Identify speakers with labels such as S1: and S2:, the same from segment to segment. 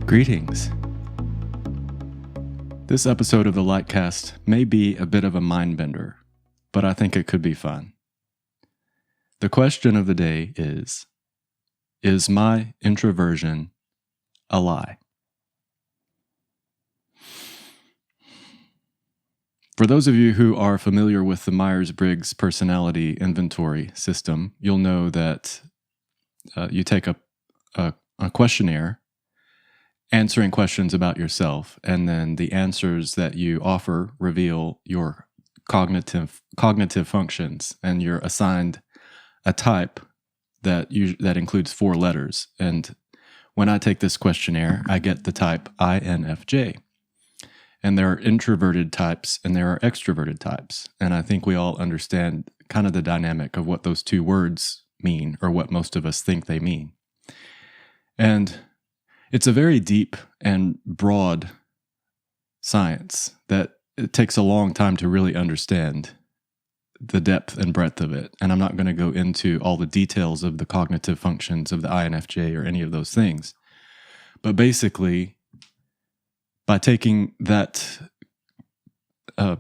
S1: Greetings. This episode of the LightCast may be a bit of a mind bender, but I think it could be fun. The question of the day is my introversion a lie? For those of you who are familiar with the Myers-Briggs personality inventory system, you'll know that you take a questionnaire answering questions about yourself, and then the answers that you offer reveal your cognitive functions, and you're assigned a type that includes 4 letters. And when I take this questionnaire, I get the type INFJ. And there are introverted types and there are extroverted types. And I think we all understand kind of the dynamic of what those two words mean, or what most of us think they mean. And it's a very deep and broad science that it takes a long time to really understand the depth and breadth of it. And I'm not going to go into all the details of the cognitive functions of the INFJ or any of those things. But basically, by taking that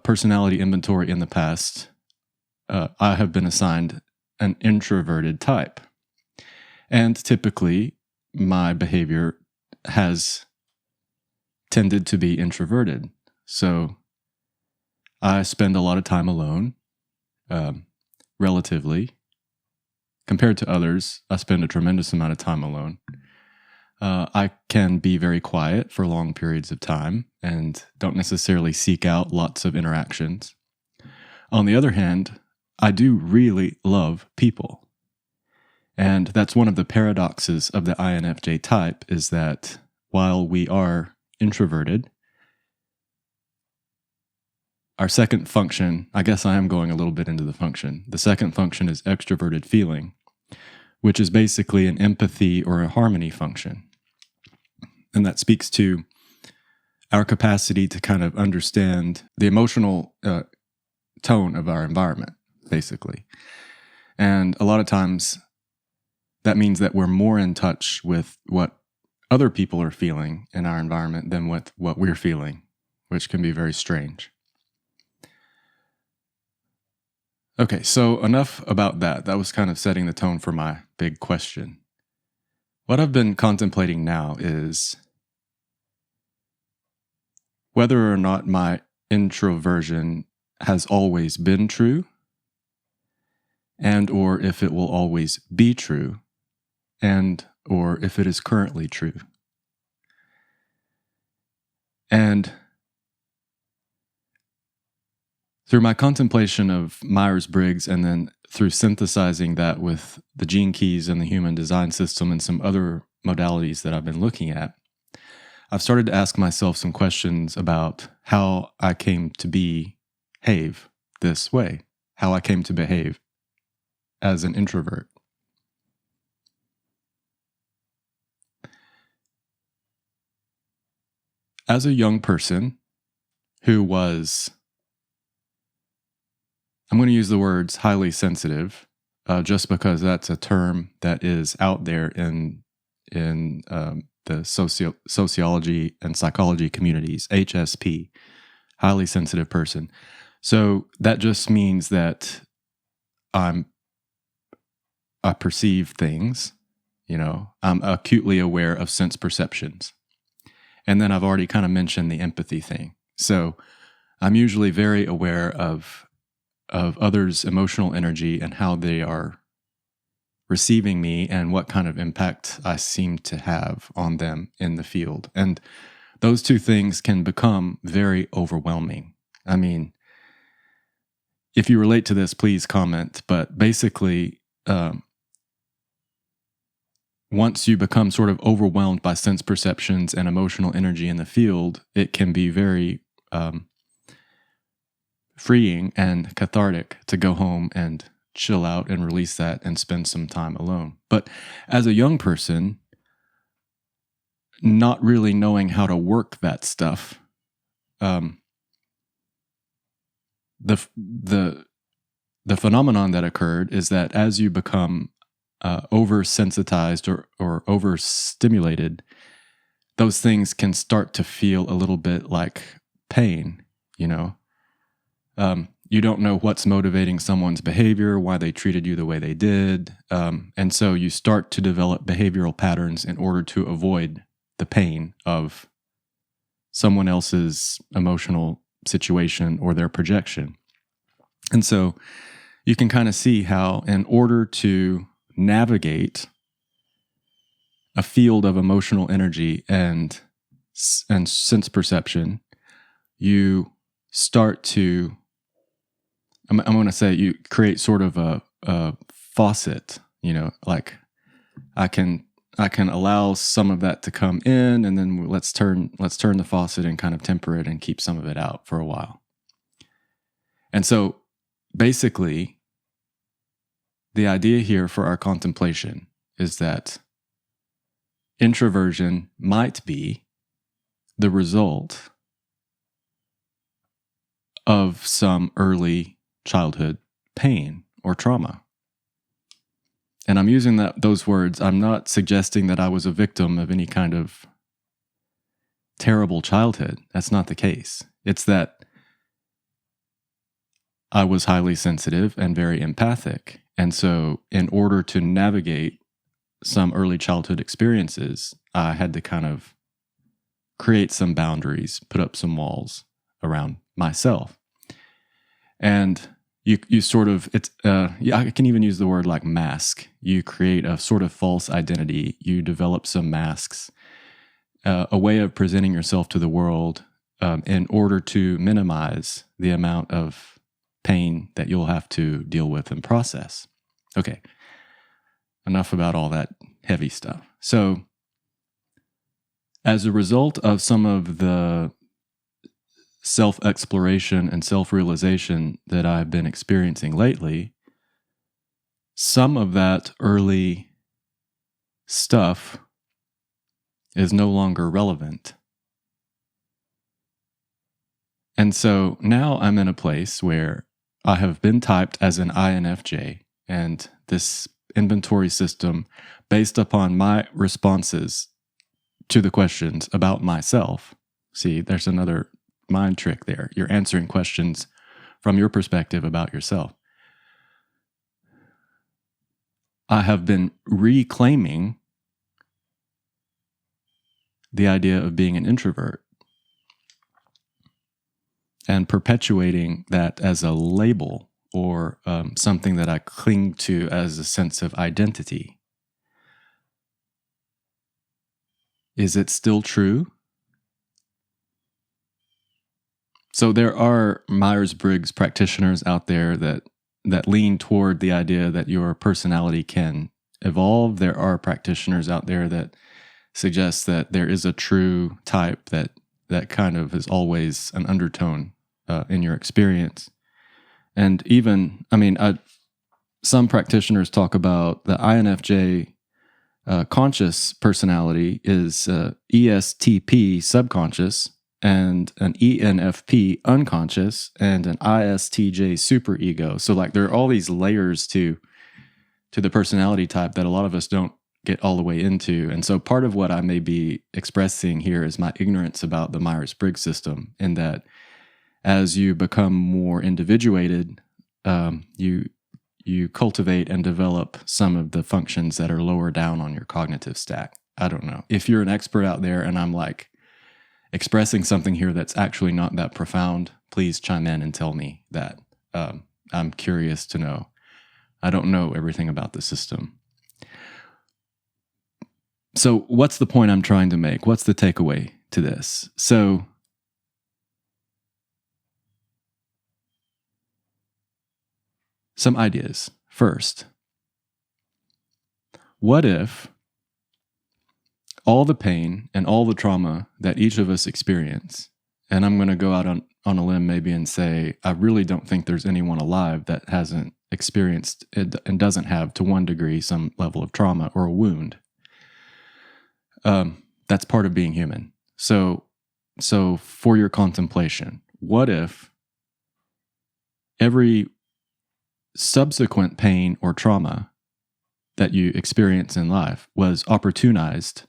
S1: personality inventory in the past, I have been assigned an introverted type. And typically, my behavior has tended to be introverted. So I spend a lot of time alone, relatively. Compared to others, I spend a tremendous amount of time alone. I can be very quiet for long periods of time and don't necessarily seek out lots of interactions. On the other hand, I do really love people. And that's one of the paradoxes of the INFJ type, is that while we are introverted, our second function, I guess I am going a little bit into the function. The second function is extroverted feeling, which is basically an empathy or a harmony function. And that speaks to our capacity to kind of understand the emotional tone of our environment, basically. And a lot of times, that means that we're more in touch with what other people are feeling in our environment than with what we're feeling, which can be very strange. Okay, so enough about that. That was kind of setting the tone for my big question. What I've been contemplating now is whether or not my introversion has always been true, and or if it will always be true, and or if it is currently true. And through my contemplation of Myers-Briggs, and then through synthesizing that with the gene keys and the human design system and some other modalities that I've been looking at, I've started to ask myself some questions about how I came to behave this way, how I came to behave as an introvert. As a young person who was, I'm going to use the words highly sensitive, just because that's a term that is out there in the sociology and psychology communities, HSP, highly sensitive person. So that just means that I perceive things, I'm acutely aware of sense perceptions. And then I've already kind of mentioned the empathy thing. So I'm usually very aware of others' emotional energy and how they are receiving me and what kind of impact I seem to have on them in the field. And those two things can become very overwhelming. I mean, if you relate to this, please comment. But basically, once you become sort of overwhelmed by sense perceptions and emotional energy in the field, it can be very freeing and cathartic to go home and chill out and release that and spend some time alone. But as a young person, not really knowing how to work that stuff, the phenomenon that occurred is that as you become oversensitized or overstimulated, those things can start to feel a little bit like pain, you know? You don't know what's motivating someone's behavior, why they treated you the way they did. And so you start to develop behavioral patterns in order to avoid the pain of someone else's emotional situation or their projection. And so you can kind of see how, in order to navigate a field of emotional energy and sense perception, you start to, I'm going to say, you create sort of a faucet, you know, like I can allow some of that to come in, and then let's turn the faucet and kind of temper it and keep some of it out for a while. And so basically, the idea here for our contemplation is that introversion might be the result of some early childhood pain or trauma. And I'm using those words. I'm not suggesting that I was a victim of any kind of terrible childhood. That's not the case. It's that I was highly sensitive and very empathic. And so in order to navigate some early childhood experiences, I had to kind of create some boundaries, put up some walls around myself. And you sort of, I can even use the word like mask. You create a sort of false identity. You develop some masks, a way of presenting yourself to the world in order to minimize the amount of pain that you'll have to deal with and process. Okay, enough about all that heavy stuff. So, as a result of some of the self-exploration and self-realization that I've been experiencing lately, some of that early stuff is no longer relevant. And so now I'm in a place where I have been typed as an INFJ, and this inventory system, based upon my responses to the questions about myself. See, there's another mind trick there. You're answering questions from your perspective about yourself. I have been reclaiming the idea of being an introvert and perpetuating that as a label or something that I cling to as a sense of identity. Is it still true? So there are Myers-Briggs practitioners out there that lean toward the idea that your personality can evolve. There are practitioners out there that suggest that there is a true type that kind of is always an undertone in your experience. And even, some practitioners talk about the INFJ conscious personality is ESTP subconscious, and an ENFP unconscious, and an ISTJ superego. So like there are all these layers to the personality type that a lot of us don't get all the way into. And so part of what I may be expressing here is my ignorance about the Myers-Briggs system, in that as you become more individuated, you cultivate and develop some of the functions that are lower down on your cognitive stack. I don't know. If you're an expert out there and I'm like expressing something here that's actually not that profound, please chime in and tell me that. I'm curious to know. I don't know everything about the system. So what's the point I'm trying to make? What's the takeaway to this? So some ideas. First, what if all the pain and all the trauma that each of us experience, and I'm going to go out on a limb maybe and say, I really don't think there's anyone alive that hasn't experienced it and doesn't have, to one degree, some level of trauma or a wound. That's part of being human. So for your contemplation, what if every subsequent pain or trauma that you experience in life was opportunized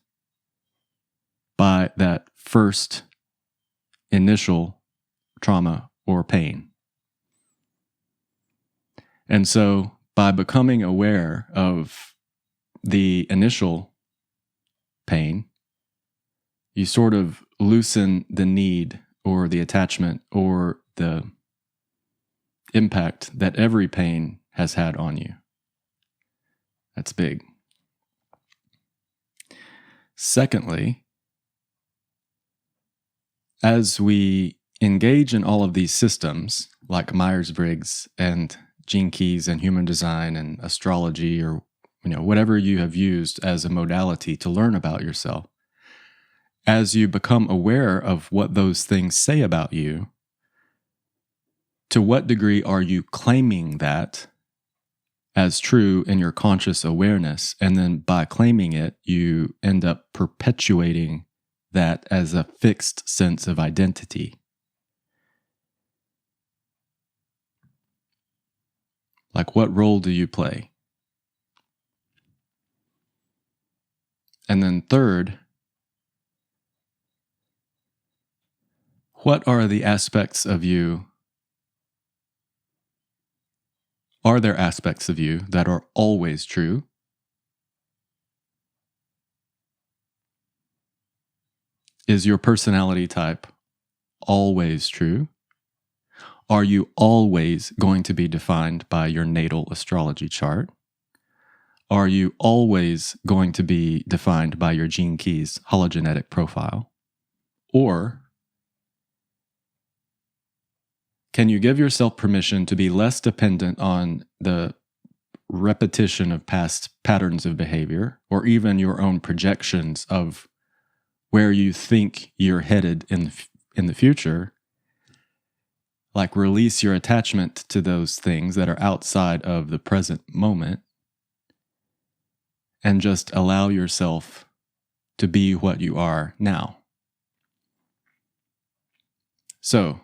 S1: by that first initial trauma or pain. And so by becoming aware of the initial pain, you sort of loosen the need or the attachment or the impact that every pain has had on you. That's big. Secondly, as we engage in all of these systems like Myers-Briggs and Gene Keys and human design and astrology, or whatever you have used as a modality to learn about yourself, as you become aware of what those things say about you, to what degree are you claiming that as true in your conscious awareness? And then by claiming it, you end up perpetuating that as a fixed sense of identity. Like, what role do you play? And then third, what are the aspects of you? Are there aspects of you that are always true? Is your personality type always true? Are you always going to be defined by your natal astrology chart? Are you always going to be defined by your Gene Keys hologenetic profile? Or can you give yourself permission to be less dependent on the repetition of past patterns of behavior, or even your own projections of where you think you're headed in the future? Like, release your attachment to those things that are outside of the present moment and just allow yourself to be what you are now. So,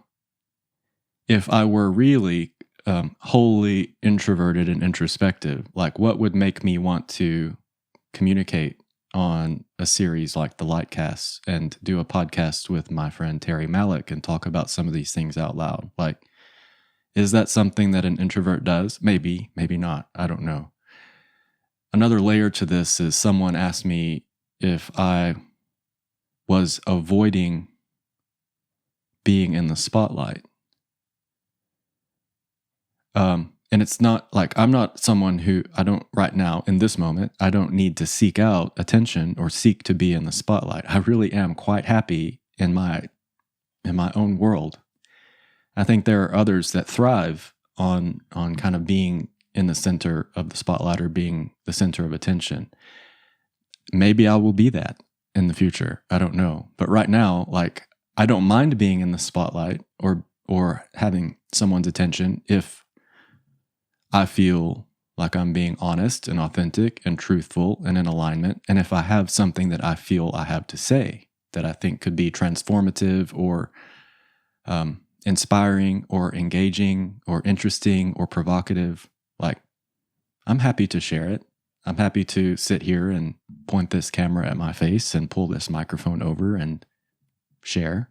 S1: if I were really wholly introverted and introspective, like, what would make me want to communicate on a series like the LightCastE and do a podcast with my friend Terry Malik and talk about some of these things out loud? Like, is that something that an introvert does? Maybe, maybe not. I don't know. Another layer to this is someone asked me if I was avoiding being in the spotlight. And it's not like, I'm not someone who, right now, in this moment, I don't need to seek out attention or seek to be in the spotlight. I really am quite happy in my own world. I think there are others that thrive on kind of being in the center of the spotlight or being the center of attention. Maybe I will be that in the future. I don't know. But right now, like, I don't mind being in the spotlight or having someone's attention if I feel like I'm being honest and authentic and truthful and in alignment. And if I have something that I feel I have to say that I think could be transformative or inspiring or engaging or interesting or provocative, like, I'm happy to share it. I'm happy to sit here and point this camera at my face and pull this microphone over and share.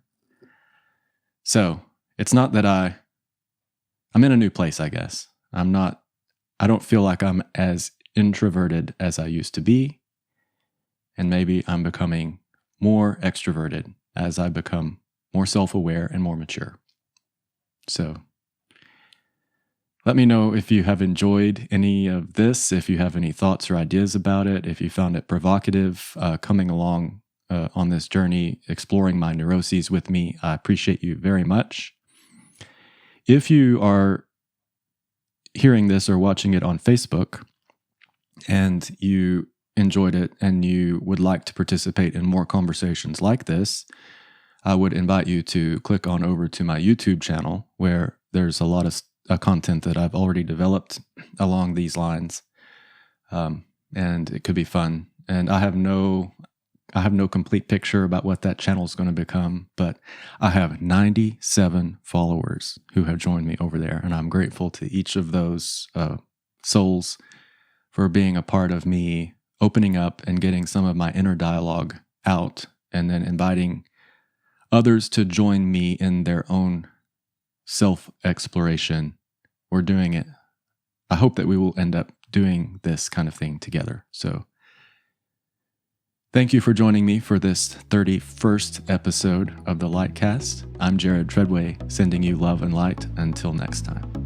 S1: So it's not that I'm in a new place, I guess. I don't feel like I'm as introverted as I used to be. And maybe I'm becoming more extroverted as I become more self-aware and more mature. So let me know if you have enjoyed any of this, if you have any thoughts or ideas about it, if you found it provocative coming along on this journey, exploring my neuroses with me. I appreciate you very much. If you are hearing this or watching it on Facebook and you enjoyed it and you would like to participate in more conversations like this, I would invite you to click on over to my YouTube channel, where there's a lot of content that I've already developed along these lines, and it could be fun. And I have no complete picture about what that channel is going to become, but I have 97 followers who have joined me over there, and I'm grateful to each of those souls for being a part of me opening up and getting some of my inner dialogue out and then inviting others to join me in their own self-exploration. We're doing it. I hope that we will end up doing this kind of thing together. So thank you for joining me for this 31st episode of the LightCast. I'm Jared Treadway, sending you love and light. Until next time.